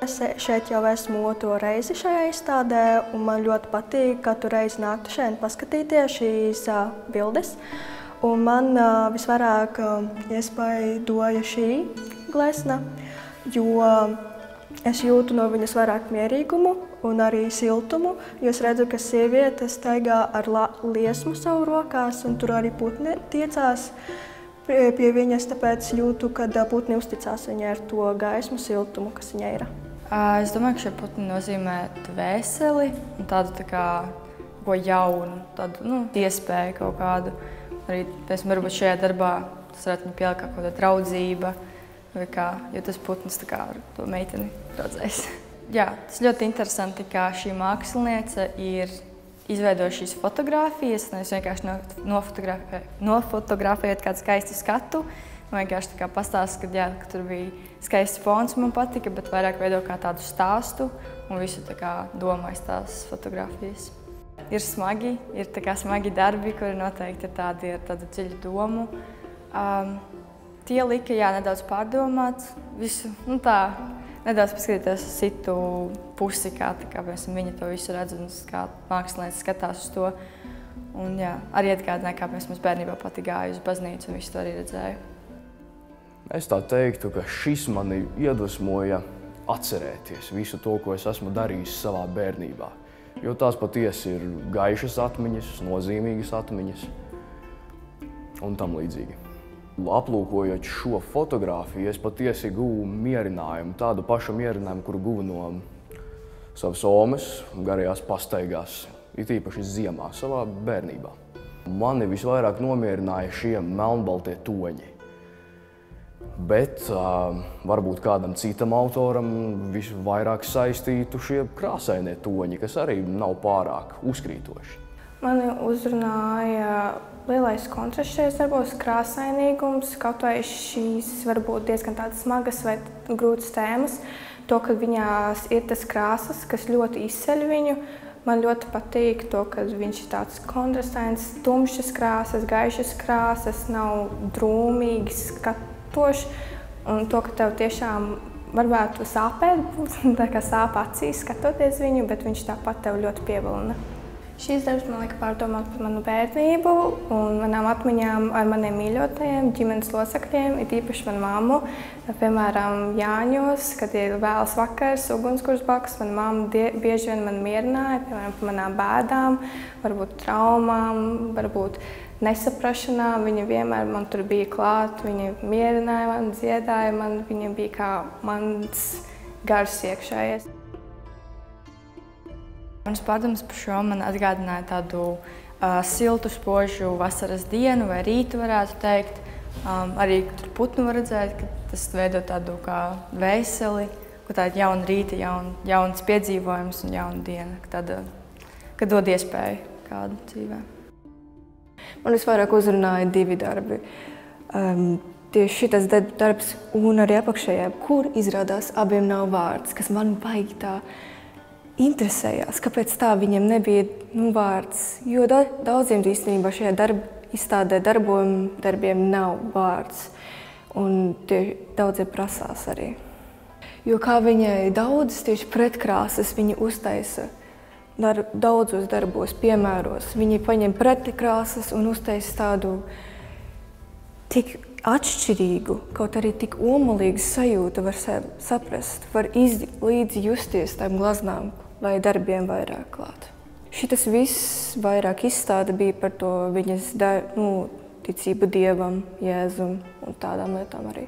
Šeit jau esmu otro reizi šajā izstādē, un man ļoti patīk katru reizi nākt šeit paskatīties šīs bildes. Un man visvairāk iespaidoja šī glezna, jo es jūtu no viņas vairāk mierīgumu un arī siltumu, jo es redzu, ka sieviete staigā ar liesmu savu rokās, un tur arī putni tiecās pie viņas, tāpēc jūtu, ka putni uzticās viņai ar to gaismu, siltumu, kas viņai ir. Es domāju, ka šie putni nozīmē dvēseli un tādu ko jaunu, tādu iespēju kaut kādu. Arī, varbūt šajā darbā tas varētu viņu pielikt kaut kāda draudzība, jo tas putns ar to meiteni draudzējas. Jā, tas ļoti interesanti, ka šī māksliniece ir izveidojuši šīs fotogrāfijas, nevis vienkārši nofotografējot kādu skaistu skatu. Man vienkārši pastāsta, ka tur bija skaists fons, man patika, bet vairāk veido kā tādu stāstu un visu domājas tās fotogrāfijas. Ir smagi, ir smagi darbi, kuri noteikti ir tādu dziļu domu. Tie lika, nedaudz pārdomāt visu, nedaudz paskatīties uz citu pusi, kā viņa to visu redz un kā mākslinieci skatās uz to. Un, arī atgādināja, kā mēs bērnībā pati gāju uz baznīcu un visu to arī redzēju. Es tā teiktu, ka šis mani iedvesmoja atcerēties visu to, ko es esmu darījis savā bērnībā. Jo tās patiesi ir gaišas atmiņas, nozīmīgas atmiņas un tam līdzīgi. Aplūkojot šo fotogrāfiju, es patiesi guvu mierinājumu, tādu pašu mierinājumu, kuru guvu no savas omes garajās pastaigās, it īpaši ziemā, savā bērnībā. Mani visvairāk nomierināja šie melnbaltie toņi. Bet varbūt kādam citam autoram visvairāk saistītu šie krāsainie toņi, kas arī nav pārāk uzkrītoši. Mani uzrunāja lielais kontrasts šajos darbos, krāsainīgums, kaut vai šīs varbūt diezgan tādas smagas vai grūtas tēmas. To, ka viņās ir tas krāsas, kas ļoti izceļ viņu. Man ļoti patīk to, ka viņš ir tāds kontrastains, tumšas krāsas, gaišas krāsas, nav drūmīgi skatoši. Un to, ka tev tiešām varētu sāpēt, tā kā sāp acīs skatoties viņu, bet viņš tāpat tev ļoti pievilina. Šīs darbs man lika pārdomāt par manu bērnību un manām atmiņām ar maniem mīļotajiem, ģimenes locekļiem, it īpaši manu mammu. Piemēram, Jāņos, kad ir vēls vakars, ugunskurs blakus, mana mamma bieži vien man mierināja, piemēram, par manām bēdām, varbūt traumām, varbūt nesaprašanām. Viņa vienmēr man tur bija klāt, viņa mierināja man, dziedāja man, viņa bija kā mans gars iekšējais. Manas pārdomas par šo man atgādināja tādu siltu, spožu vasaras dienu vai rītu, varētu teikt. Arī tur putnu var redzēt, ka tas veido tādu kā dvēseli, ka tā ir jauna rīta, jauns piedzīvojums un jauna diena, ka dod iespēju kādu dzīvē. Man visvairāk uzrunāja divi darbi. Tieši šitas darbs un arī apakšējā, kur izrādās abiem nav vārds, kas man baigi tā interesējās, kāpēc tā viņam nebija vārds, jo daudziem īstenībā šajā izstādē darbiem nav vārds, un tie daudzie prasās arī. Jo kā viņai daudzas tieši pretkrāsas viņa uztaisa daudzos darbos, piemēros, viņi paņem pretkrāsas un uztaisa tādu tik atšķirīgu, kaut arī tik omulīgu sajūtu var saprast, var līdzi justies tām glaznām vai darbiem vairāk klāt. Šitas viss vairāk izstāde bija par to viņas ticību Dievam, Jēzum un tādām lietām arī.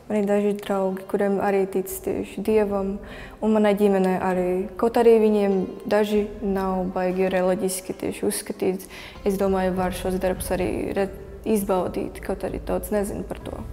Man ir daži draugi, kuriem arī tic tieši Dievam, un manai ģimenei arī. Kaut arī viņiem daži nav baigi reliģiski tieši uzskatīts, es domāju, var šos darbus arī izbaudīt, kaut arī daudz nezinu par to.